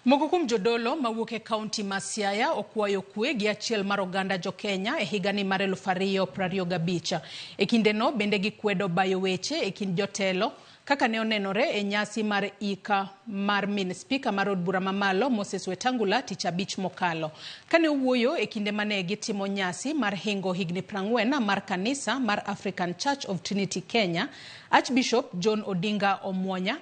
Moko kuom jodolo mawuok e kaunti ma Siaya okwayo kwe gi achiel mar oganda jo Kenya e higani mar 2025. E kindeno bende gikwedo bayo weche e kind jotelo kaka ne onenore e nyasi mar ika mar min spika mar od bura mamalo Moses Wetangula tich abich mokalo. Kane owuoyo e kinde mane gitimo nyasi mar hingo higni 40 mar kanisa mar African Church of Trinity Kenya, Archbishop John Odinga Omwonya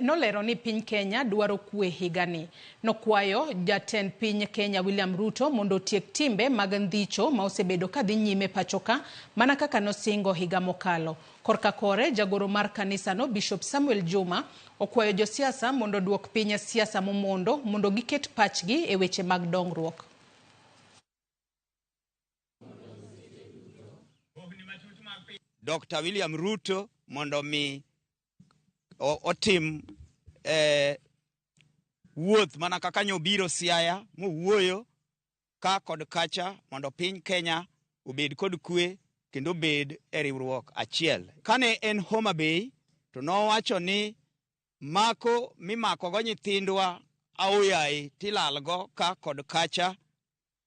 nolero ni piny Kenya dwaro kwe higani. Nokwayo jatend piny Kenya William Ruto mondo tiek timbe mag ndhicho ma osebedo kadhi nyime pachoka mana kaka nosingo higa mokalo. Korka kore jagoro mar kanisa no Bishop Samuel Juma okwayo josiasa mondo duok piny siasa mondo giket pachgi e weche mag dongruok. Dr. William Ruto mondo mi otim wuoth mana kaka nyobiro Siaya mowuoyo ka kod kacha mondo piny Kenya obed kod kwe kendo obed e riwruok achiel. Kane en Homa Bay to nowacho ni mimako go nyithindwa aoyaye tilalgo ka kod kacha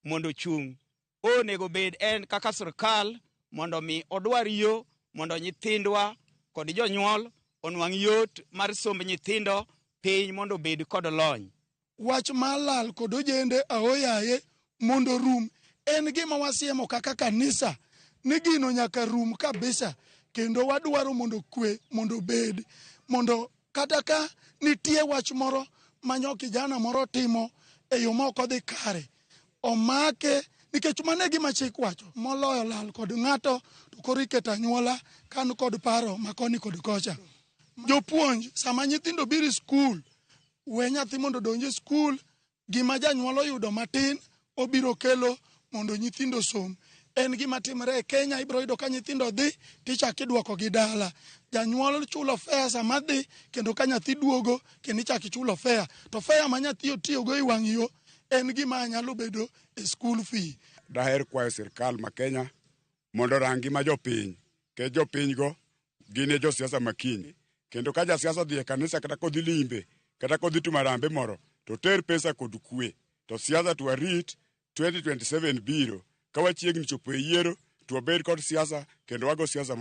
mondo chung. Onego bed en kaka sirkal mondo mi odwar yo mondo nyithindwa kod jonyuol onwang' yot mar somb nyithindo piny mondo bed kod lony. Wach malal kod ojende aoyaye mondo rum en gima wasiemo kaka kanisa ni gino nyaka rum kabisa, kendo wadwaro mondo kwe mondo bed, mondo kata ka nitie wach moro manyo kijana moro timo e yo ma ok odhi kare omake, nikech mano e gima chik wacho, moloyo lal kod ng'ato to koro iketo anyuola kan kod paro makoni kod kocha. Jopuonj sama nyithindo biro skul, we nyathi mondo donje skul, gima janyuol oyudo matin obiro kelo mondo nyithindo som. En gima timre e Kenya, ibiro yudo ka nyithindo dhi tichak iduoko gi dala. Janyuol chulo fare sama dhi kendo ka nyathi duogo kendo ichak ichulo fare. To fare ma nyathi otiyogo e wang' yo en gima nyalo bedo e school fee. Daher kwayo sirkal ma Kenya mondo rangi ma jopiny, ke jopiny go gine josiasa makiny. Kendo ka jasiasa dhi e kanisa kata kodhi limbe kata kodhi tumarambe moro to ter pesa kod kwe. To siasa to warit 2027 biro ka wachiegni chopo e yiero to wabed kod siasa kendo wago siasa